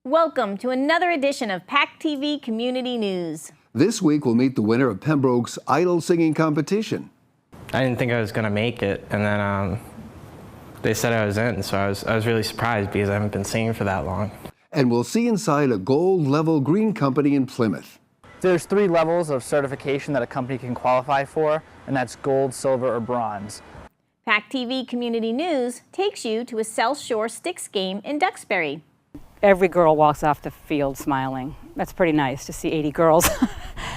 Welcome to another edition of PACTV Community News. This week we'll meet the winner of Pembroke's Idol Singing Competition. I didn't think I was going to make it, and then they said I was in, so I was really surprised because I haven't been singing for that long. And we'll see inside a gold-level green company in Plymouth. There's 3 levels of certification that a company can qualify for, and that's gold, silver, or bronze. PACTV Community News takes you to a South Shore Sticks game in Duxbury. Every girl walks off the field smiling. That's pretty nice to see 80 girls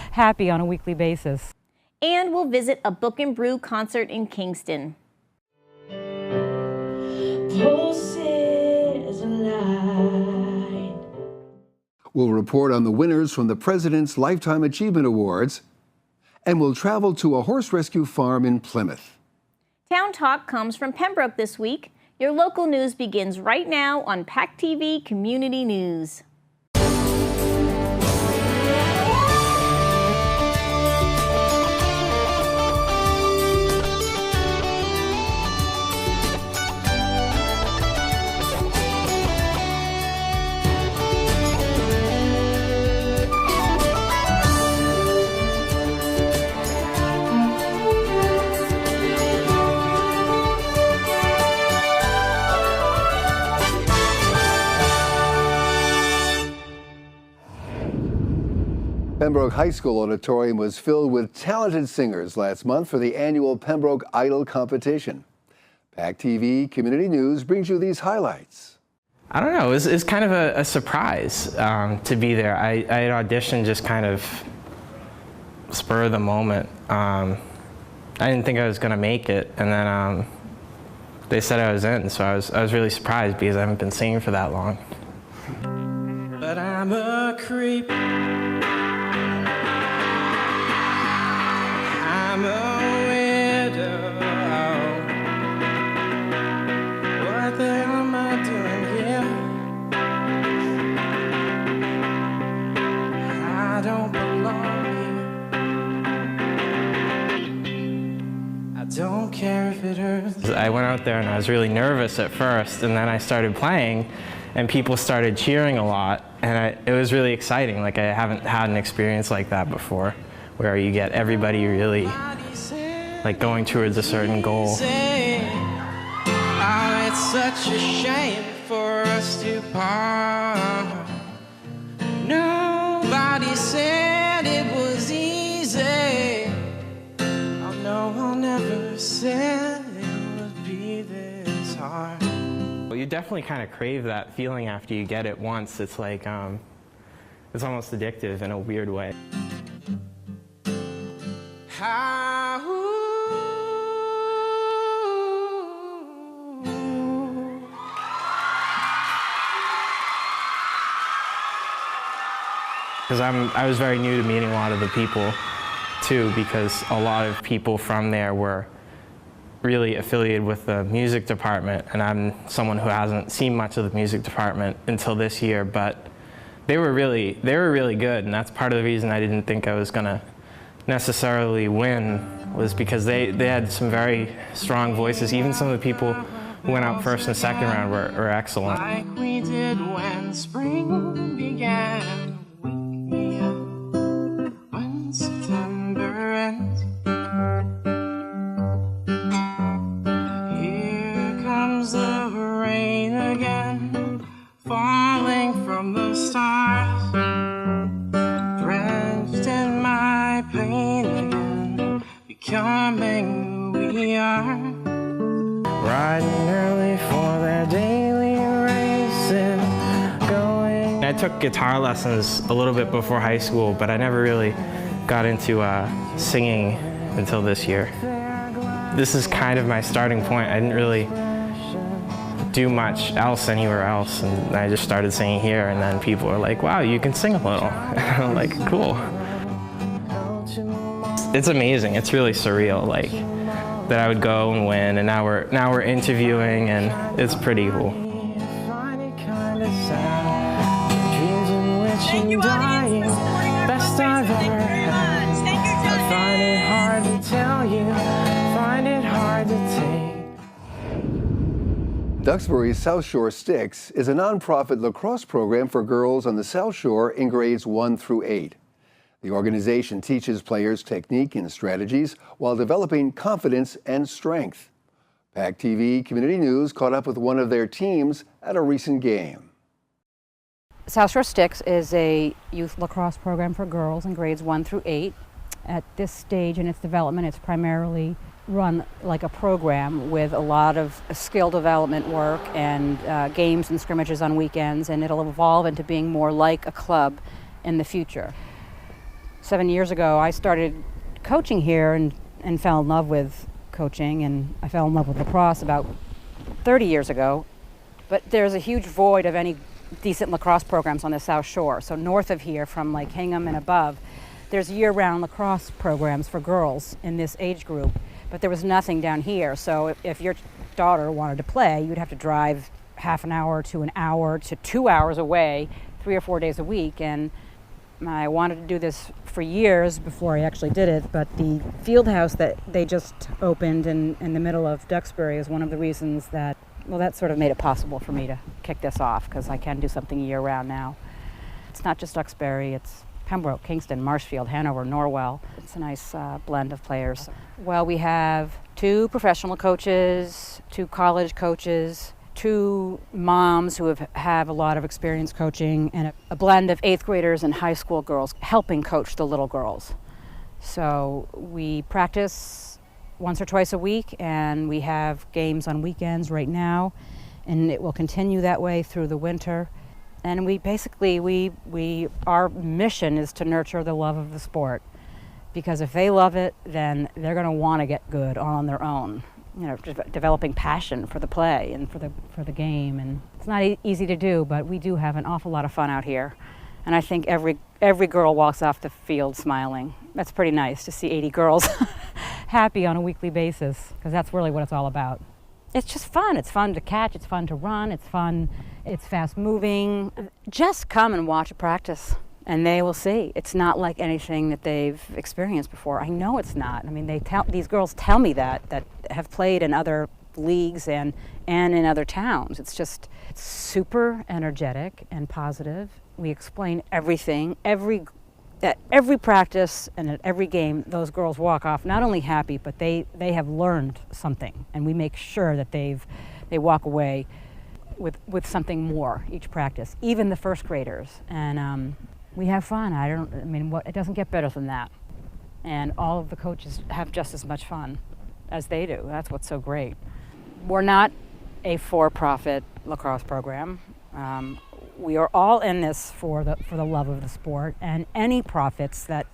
happy on a weekly basis. And we'll visit a Book and Brew concert in Kingston. We'll report on the winners from the President's Lifetime Achievement Awards, and we'll travel to a horse rescue farm in Plymouth. Town Talk comes from Pembroke this week. Your local news begins right now on PACTV Community News. Pembroke High School auditorium was filled with talented singers last month for the annual Pembroke Idol competition. PACTV Community News brings you these highlights. I don't know, it's kind of a surprise to be there. I had auditioned just kind of spur of the moment. I didn't think I was going to make it, and then they said I was in, so I was really surprised because I haven't been singing for that long. But I'm a creep. I'm a widow. What the hell am I doing here? I don't belong here. I don't care if it hurts. I went out there and I was really nervous at first, and then I started playing and people started cheering a lot, and it was really exciting. Like, I haven't had an experience like that before, where you get everybody really like going towards a certain goal. Oh, it's such a shame for us to part. Nobody said it was easy. Oh no, one never said it would be this hard. Well, you definitely kind of crave that feeling after you get it once. It's like, it's almost addictive in a weird way. Because I was very new to meeting a lot of the people too, because a lot of people from there were really affiliated with the music department, and I'm someone who hasn't seen much of the music department until this year, but they were really good, and that's part of the reason I didn't think I was gonna necessarily win, was because they had some very strong voices. Even some of the people who went out first and second round were excellent. Like we did when spring began. When September ends. Here comes the rain again, falling from the stars, drenched in my pain again, becoming who we are. Riding early for their daily racing, going. I took guitar lessons a little bit before high school, but I never really got into singing until this year. This is kind of my starting point. I didn't really do much else anywhere else, and I just started singing here, and then people are like, wow, you can sing a little. And I'm like, cool. It's amazing. It's really surreal, like, that I would go and win, and now we're interviewing, and it's pretty cool. Thank you, audience. Best I've ever had. I find it hard to tell you, find it hard to take. Duxbury's South Shore Sticks is a nonprofit lacrosse program for girls on the South Shore in grades 1 through 8. The organization teaches players technique and strategies while developing confidence and strength. PACTV Community News caught up with one of their teams at a recent game. South Shore Sticks is a youth lacrosse program for girls in grades 1 through 8. At this stage in its development, it's primarily run like a program with a lot of skill development work and games and scrimmages on weekends, and it'll evolve into being more like a club in the future. 7 years ago, I started coaching here and fell in love with coaching, and I fell in love with lacrosse about 30 years ago. But there's a huge void of any decent lacrosse programs on the South Shore. So north of here, from like Hingham and above, there's year-round lacrosse programs for girls in this age group, but there was nothing down here. So if your daughter wanted to play, you'd have to drive half an hour to an hour to 2 hours away, 3 or 4 days a week. And I wanted to do this for years before I actually did it, but the field house that they just opened in the middle of Duxbury is one of the reasons that, well, that sort of made it possible for me to kick this off, because I can do something year-round now. It's not just Duxbury, it's Pembroke, Kingston, Marshfield, Hanover, Norwell. It's a nice blend of players. Well, we have 2 professional coaches, 2 college coaches, 2 moms who have a lot of experience coaching, and a blend of 8th graders and high school girls helping coach the little girls. So we practice once or twice a week, and we have games on weekends right now, and it will continue that way through the winter. And we basically, our mission is to nurture the love of the sport, because if they love it, then they're going to want to get good on their own. You know, developing passion for the play and for the game. And it's not easy to do, but we do have an awful lot of fun out here. And I think every girl walks off the field smiling. That's pretty nice to see 80 girls happy on a weekly basis, because that's really what it's all about. It's just fun. It's fun to catch, it's fun to run, it's fun, it's fast moving. Just come and watch a practice and they will see. It's not like anything that they've experienced before. I know it's not. I mean, these girls tell me that have played in other leagues and in other towns. It's super energetic and positive. We explain everything, at every practice and at every game, those girls walk off not only happy, but they have learned something, and we make sure that they walk away with something more each practice, even the first graders. And we have fun. It doesn't get better than that. And all of the coaches have just as much fun as they do. That's what's so great. We're not a for-profit lacrosse program. We are all in this for the love of the sport, and any profits that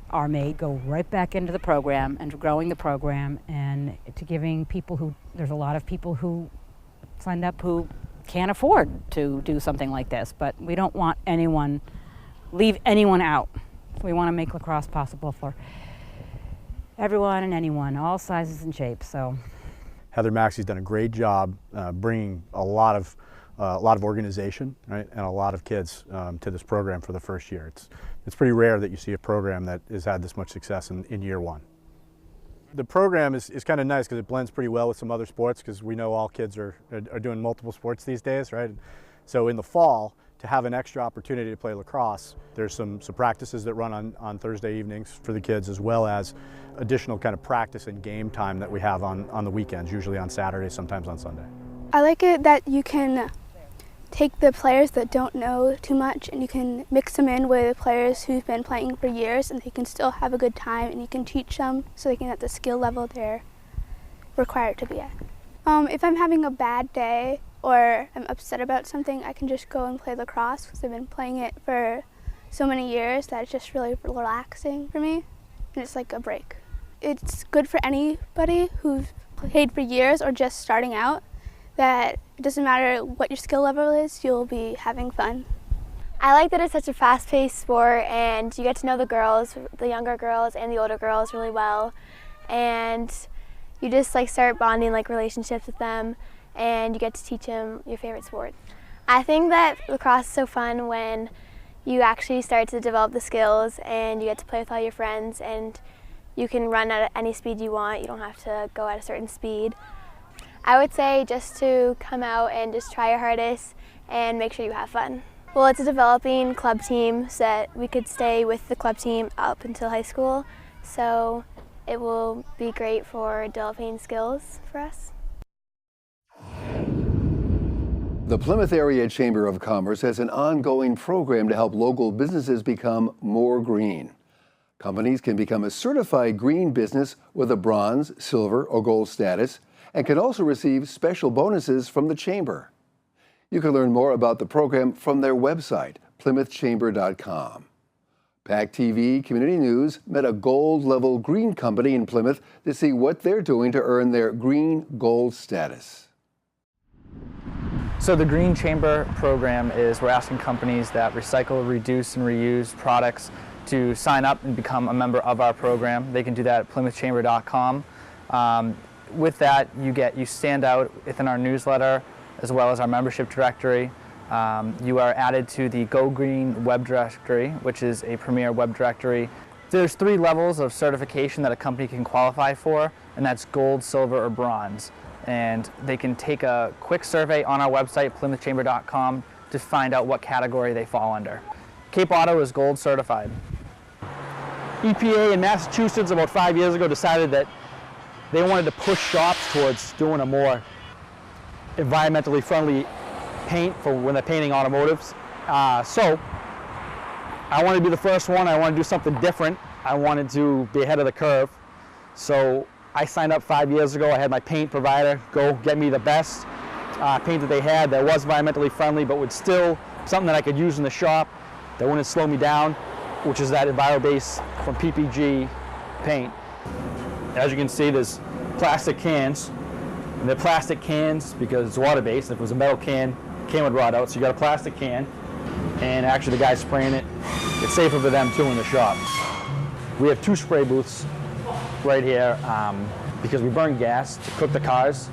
are made go right back into the program and to growing the program and to giving people there's a lot of people who signed up who can't afford to do something like this, but we don't want leave anyone out. We want to make lacrosse possible for everyone and anyone, all sizes and shapes. So Heather Maxey's done a great job bringing a lot of organization, right, and a lot of kids to this program for the first year. It's pretty rare that you see a program that has had this much success in year one. The program is kind of nice because it blends pretty well with some other sports, because we know all kids are doing multiple sports these days, right? So in the fall, to have an extra opportunity to play lacrosse, there's some practices that run on Thursday evenings for the kids, as well as additional kind of practice and game time that we have on the weekends, usually on Saturdays, sometimes on Sunday. I like it that you can take the players that don't know too much and you can mix them in with players who've been playing for years, and they can still have a good time, and you can teach them so they can at the skill level they're required to be at. If I'm having a bad day or I'm upset about something, I can just go and play lacrosse, because I've been playing it for so many years that it's just really relaxing for me, and it's like a break. It's good for anybody who's played for years or just starting out, that it doesn't matter what your skill level is, you'll be having fun. I like that it's such a fast-paced sport, and you get to know the girls, the younger girls and the older girls really well, and you just start bonding relationships with them, and you get to teach them your favorite sport. I think that lacrosse is so fun when you actually start to develop the skills and you get to play with all your friends, and you can run at any speed you want. You don't have to go at a certain speed. I would say just to come out and just try your hardest and make sure you have fun. Well, it's a developing club team so that we could stay with the club team up until high school. So it will be great for developing skills for us. The Plymouth Area Chamber of Commerce has an ongoing program to help local businesses become more green. Companies can become a certified green business with a bronze, silver, or gold status and can also receive special bonuses from the Chamber. You can learn more about the program from their website, plymouthchamber.com. PACTV Community News met a gold-level green company in Plymouth to see what they're doing to earn their green gold status. So the Green Chamber program is we're asking companies that recycle, reduce, and reuse products to sign up and become a member of our program. They can do that at plymouthchamber.com. With that, you stand out within our newsletter as well as our membership directory. You are added to the Go Green web directory, which is a premier web directory. There's 3 levels of certification that a company can qualify for, and that's gold, silver, or bronze. And they can take a quick survey on our website, plymouthchamber.com, to find out what category they fall under. Cape Auto is gold certified. EPA in Massachusetts about 5 years ago decided that they wanted to push shops towards doing a more environmentally friendly paint for when they're painting automotives. So I wanted to be the first one. I wanted to do something different. I wanted to be ahead of the curve. So I signed up 5 years ago. I had my paint provider go get me the best paint that they had that was environmentally friendly, but would still something that I could use in the shop that wouldn't slow me down, which is that EnviroBase from PPG paint. As you can see, there's plastic cans, and they're plastic cans because it's water-based. If it was a metal can would rot out, so you got a plastic can, and actually the guy's spraying it. It's safer for them too in the shop. We have 2 spray booths right here because we burn gas to cook the cars.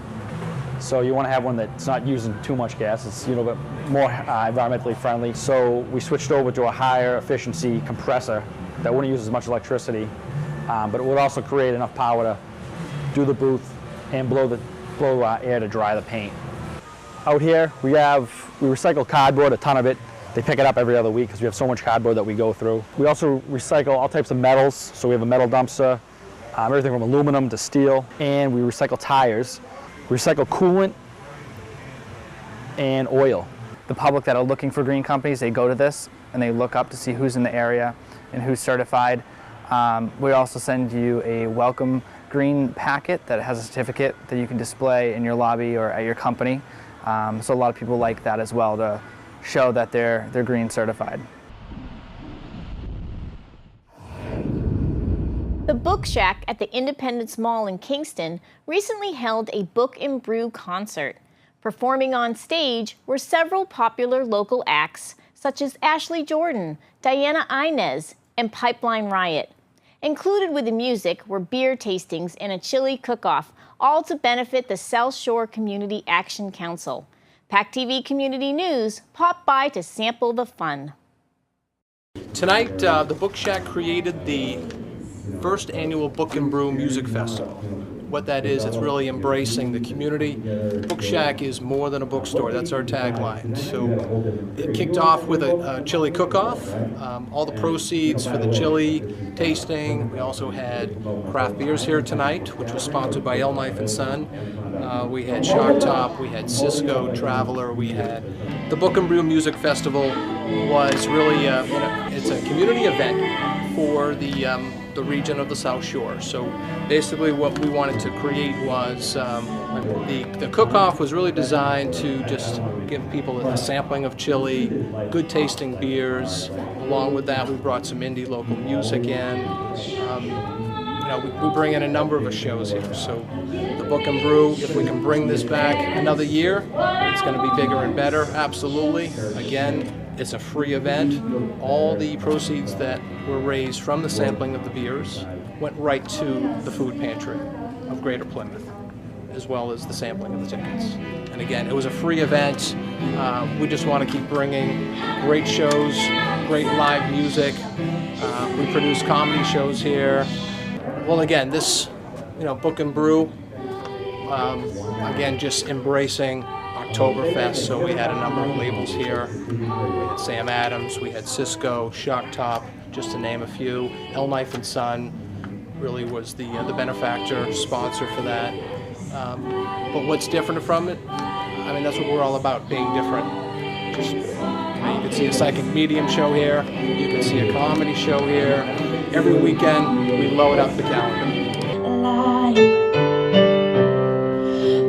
So you want to have one that's not using too much gas. It's a little bit more environmentally friendly. So we switched over to a higher efficiency compressor that wouldn't use as much electricity, but it would also create enough power to do the booth and blow air to dry the paint. Out here we recycle cardboard, a ton of it. They pick it up every other week because we have so much cardboard that we go through. We also recycle all types of metals. So we have a metal dumpster, everything from aluminum to steel, and we recycle tires. We recycle coolant and oil. The public that are looking for green companies, they go to this and they look up to see who's in the area and who's certified. We also send you a welcome green packet that has a certificate that you can display in your lobby or at your company. So a lot of people like that as well to show that they're green certified. The Book Shack at the Independence Mall in Kingston recently held a Book and Brew concert. Performing on stage were several popular local acts such as Ashley Jordan, Diana Inez, and Pipeline Riot. Included with the music were beer tastings and a chili cook-off, all to benefit the South Shore Community Action Council. PACTV Community News popped by to sample the fun. Tonight, the Book Shack created the first annual Book and Brew Music Festival. What that is, it's really embracing the community. Book Shack is more than a bookstore. That's our tagline. So it kicked off with a chili cook-off. All the proceeds for the chili tasting. We also had craft beers here tonight, which was sponsored by El Knife and Son. We had Shark Top, we had Cisco, Traveler, we had the Book and Brew Music Festival was really it's a community event for the region of the South Shore. So basically what we wanted to create was the cook-off was really designed to just give people a sampling of chili, good tasting beers. Along with that, we brought some indie local music in. We bring in a number of shows here. So the Book and Brew, if we can bring this back another year, it's going to be bigger and better, absolutely. Again, it's a free event. All the proceeds that were raised from the sampling of the beers went right to the food pantry of Greater Plymouth, as well as the sampling of the tickets. And again, it was a free event. We just want to keep bringing great shows, great live music. We produce comedy shows here. Well, again, this, Book and Brew, Again, just embracing Oktoberfest, so we had a number of labels here. We had Sam Adams, we had Cisco, Shock Top, just to name a few. Hell Knife and Son really was the benefactor, sponsor for that. But what's different from it? I mean, that's what we're all about, being different. Just, you can see a psychic medium show here, you can see a comedy show here. Every weekend, we load up the calendar.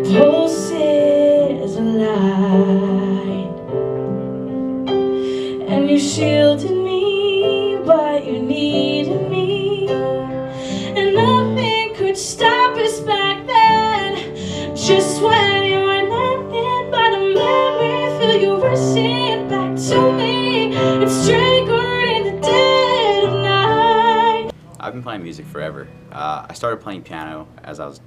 Pulses alight, and you shielded me, but you needed me, and nothing could stop us back then. Just when you were nothing but a memory, feel you rushing back to me. It's triggered in the dead of night. I've been playing music forever. I started playing piano as I was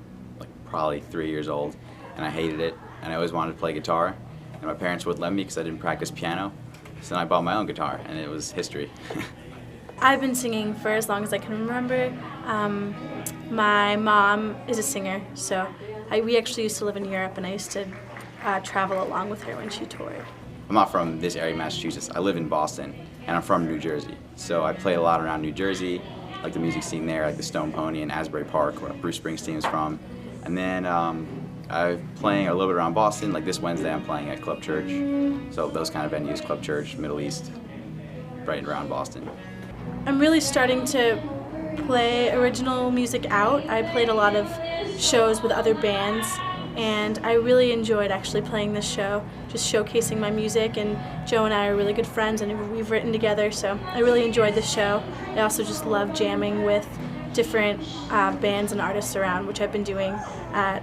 probably 3 years old, and I hated it, and I always wanted to play guitar, and my parents wouldn't let me because I didn't practice piano, so then I bought my own guitar, and it was history. I've been singing for as long as I can remember. My mom is a singer, so we actually used to live in Europe, and I used to travel along with her when she toured. I'm not from this area of Massachusetts. I live in Boston, and I'm from New Jersey, so I play a lot around New Jersey, like the music scene there, like the Stone Pony in Asbury Park, where Bruce Springsteen is from. And then I'm playing a little bit around Boston. Like this Wednesday, I'm playing at Club Church. So those kind of venues, Club Church, Middle East, right around Boston. I'm really starting to play original music out. I played a lot of shows with other bands, and I really enjoyed actually playing this show, just showcasing my music. And Joe and I are really good friends, and we've written together, so I really enjoyed this show. I also just love jamming with different bands and artists around, which I've been doing at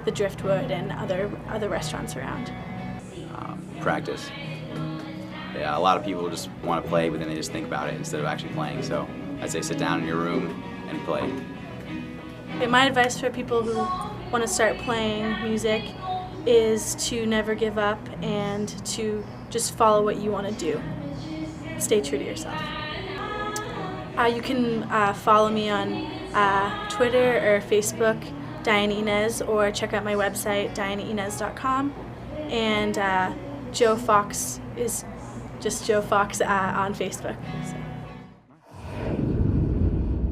the Driftwood and other restaurants around. Practice. Yeah, a lot of people just want to play, but then they just think about it instead of actually playing. So I'd say sit down in your room and play. Okay, my advice for people who want to start playing music is to never give up and to just follow what you want to do. Stay true to yourself. You can follow me on Twitter or Facebook, Diana Inez, or check out my website, dianainez.com. And Joe Fox is just Joe Fox on Facebook. So.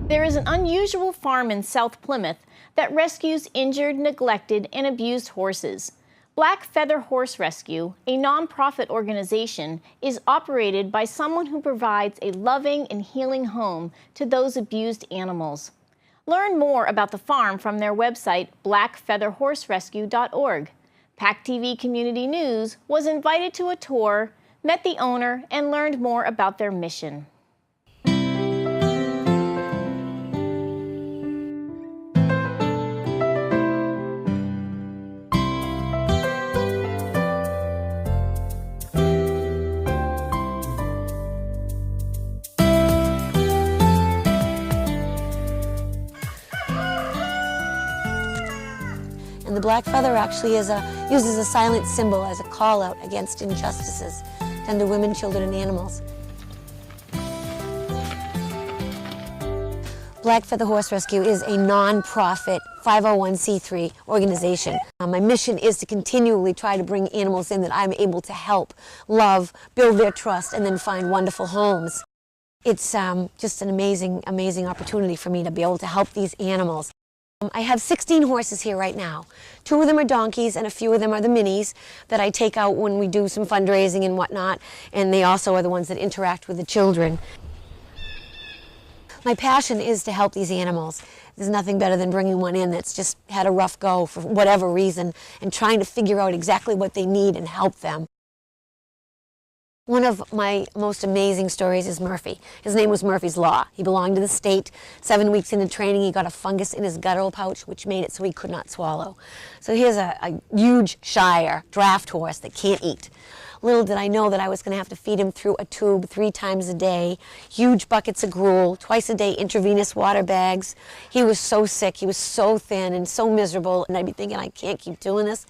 There is an unusual farm in South Plymouth that rescues injured, neglected, and abused horses. Black Feather Horse Rescue, a nonprofit organization, is operated by someone who provides a loving and healing home to those abused animals. Learn more about the farm from their website, blackfeatherhorserescue.org. PACTV Community News was invited to a tour, met the owner, and learned more about their mission. And the black feather actually uses a silent symbol as a call-out against injustices done to women, children, and animals. Black Feather Horse Rescue is a non-profit 501c3 organization. My mission is to continually try to bring animals in that I'm able to help, love, build their trust, and then find wonderful homes. It's just an amazing, amazing opportunity for me to be able to help these animals. I have 16 horses here right now. 2 of them are donkeys and a few of them are the minis that I take out when we do some fundraising and whatnot, and they also are the ones that interact with the children. My passion is to help these animals. There's nothing better than bringing one in that's just had a rough go for whatever reason and trying to figure out exactly what they need and help them. One of my most amazing stories is Murphy. His name was Murphy's Law. He belonged to the state. 7 weeks into training, he got a fungus in his guttural pouch, which made it so he could not swallow. So here's a huge Shire draft horse that can't eat. Little did I know that I was going to have to feed him through a tube 3 times a day, huge buckets of gruel, twice a day intravenous water bags. He was so sick, he was so thin and so miserable, and I'd be thinking, I can't keep doing this.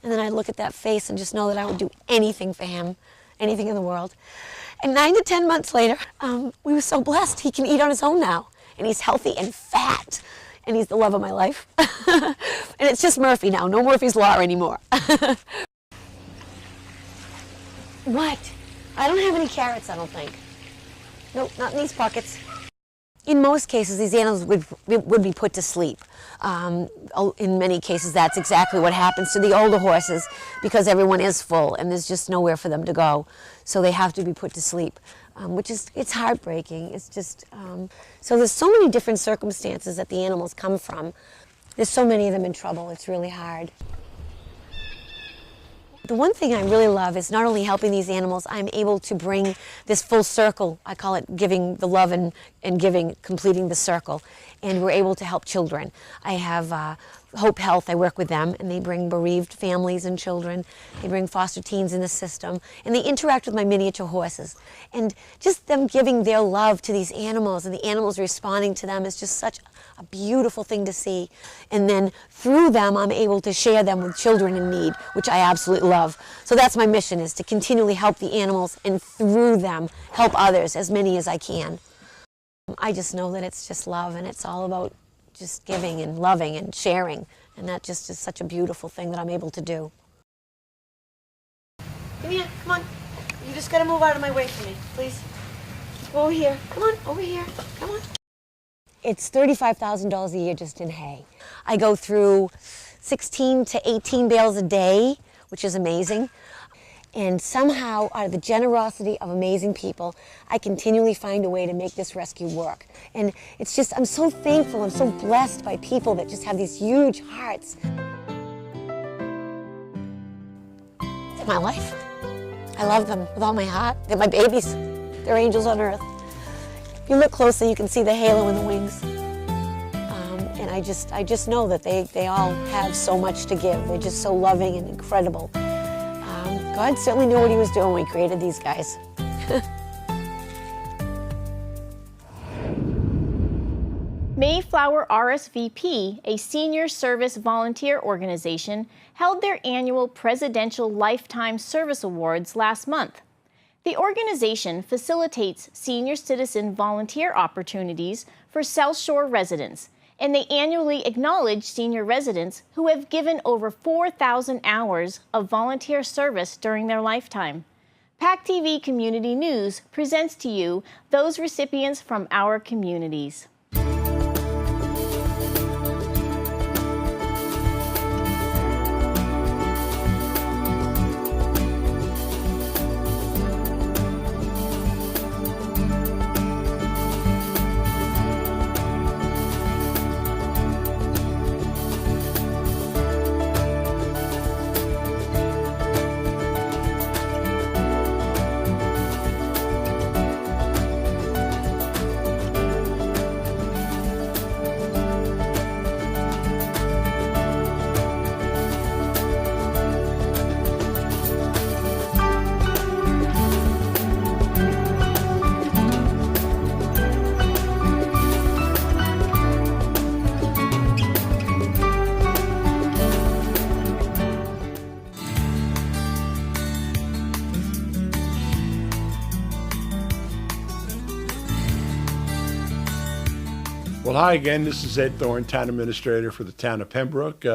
And then I'd look at that face and just know that I would do anything for him. Anything in the world. And 9 to 10 months later, we were so blessed he can eat on his own now. And he's healthy and fat. and he's the love of my life. And it's just Murphy now, no Murphy's Law anymore. What? I don't have any carrots, I don't think. Nope, not in these pockets. In most cases, these animals would be put to sleep. In many cases, that's exactly what happens to the older horses because everyone is full and there's just nowhere for them to go. So they have to be put to sleep, which is, it's heartbreaking. It's just, so there's so many different circumstances that the animals come from. There's so many of them in trouble, it's really hard. The one thing I really love is not only helping these animals, I'm able to bring this full circle. I call it giving the love and giving, completing the circle. And we're able to help children. I have Hope Health, I work with them, and they bring bereaved families and children. They bring foster teens in the system, and they interact with my miniature horses. And just them giving their love to these animals and the animals responding to them is just such a beautiful thing to see. And then through them, I'm able to share them with children in need, which I absolutely love. So that's my mission, is to continually help the animals and through them help others, as many as I can. I just know that it's just love, and it's all about just giving and loving and sharing, and that just is such a beautiful thing that I'm able to do. Come here, come on. You just gotta move out of my way for me, please. Go over here. Come on, over here. Come on. It's $35,000 a year just in hay. I go through 16 to 18 bales a day, which is amazing. And somehow, out of the generosity of amazing people, I continually find a way to make this rescue work. And it's just, I'm so thankful, I'm so blessed by people that just have these huge hearts. It's my life. I love them with all my heart. They're my babies. They're angels on earth. If you look closely, you can see the halo in the wings. And I just know that they all have so much to give. They're just so loving and incredible. God certainly knew what he was doing when he created these guys. Mayflower RSVP, a senior service volunteer organization, held their annual Presidential Lifetime Service Awards last month. The organization facilitates senior citizen volunteer opportunities for South Shore residents, and they annually acknowledge senior residents who have given over 4,000 hours of volunteer service during their lifetime. PACTV Community News presents to you those recipients from our communities. Well, hi again. This is Ed Thorne, Town Administrator for the Town of Pembroke,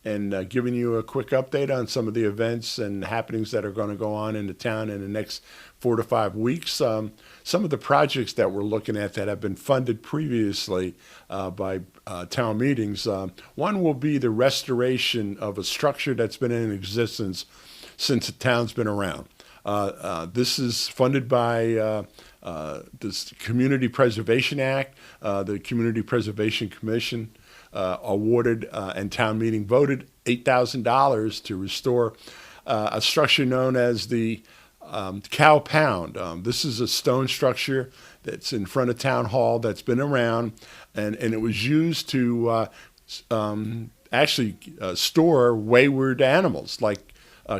and giving you a quick update on some of the events and happenings that are going to go on in the town in the next 4 to 5 weeks. Some of the projects that we're looking at that have been funded previously by town meetings. One will be the restoration of a structure that's been in existence since the town's been around. This is funded by this Community Preservation Act. The Community Preservation Commission awarded and town meeting voted $8,000 to restore a structure known as the Cow Pound. This is a stone structure that's in front of Town Hall that's been around, and it was used to actually store wayward animals like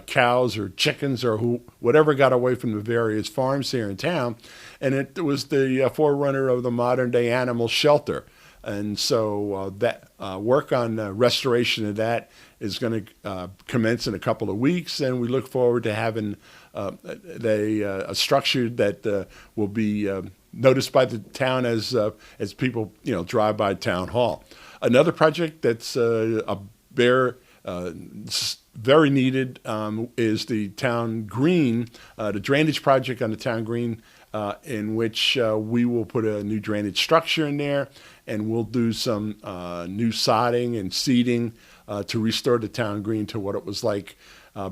cows or chickens or whatever got away from the various farms here in town. And it was the forerunner of the modern day animal shelter. And so that work on restoration of that is going to commence in a couple of weeks, and we look forward to having a structure that will be noticed by the town as people drive by Town Hall. Another project that's very needed is the town green, the drainage project on the town green, in which we will put a new drainage structure in there, and we'll do some new sodding and seeding to restore the town green to what it was like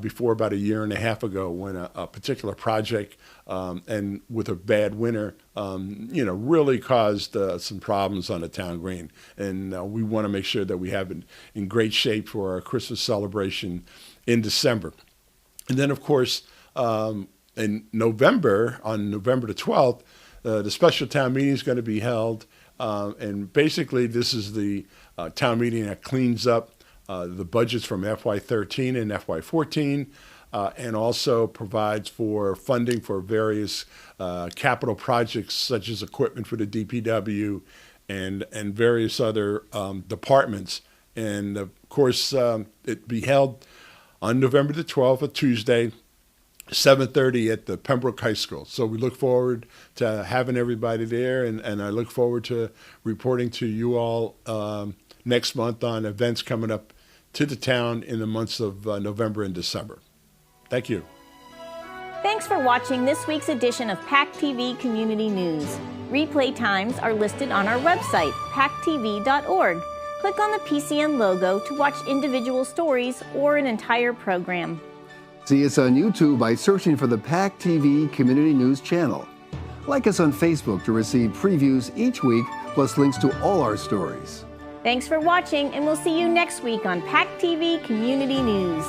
before, about a year and a half ago, when a particular project and with a bad winter, really caused some problems on the town green. And we want to make sure that we have it in great shape for our Christmas celebration in December. And then, of course, in November, on November the 12th, the special town meeting is going to be held. And basically, this is the town meeting that cleans up the budgets from FY13 and FY14, and also provides for funding for various capital projects, such as equipment for the DPW and various other departments. And of course, it be held on November the 12th, a Tuesday, 7:30 at the Pembroke High School. So we look forward to having everybody there, and I look forward to reporting to you all next month on events coming up to the town in the months of November and December. Thank you. Thanks for watching this week's edition of PACTV Community News. Replay times are listed on our website, pactv.org. Click on the PCN logo to watch individual stories or an entire program. See us on YouTube by searching for the PACTV Community News channel. Like us on Facebook to receive previews each week, plus links to all our stories. Thanks for watching, and we'll see you next week on PACTV Community News.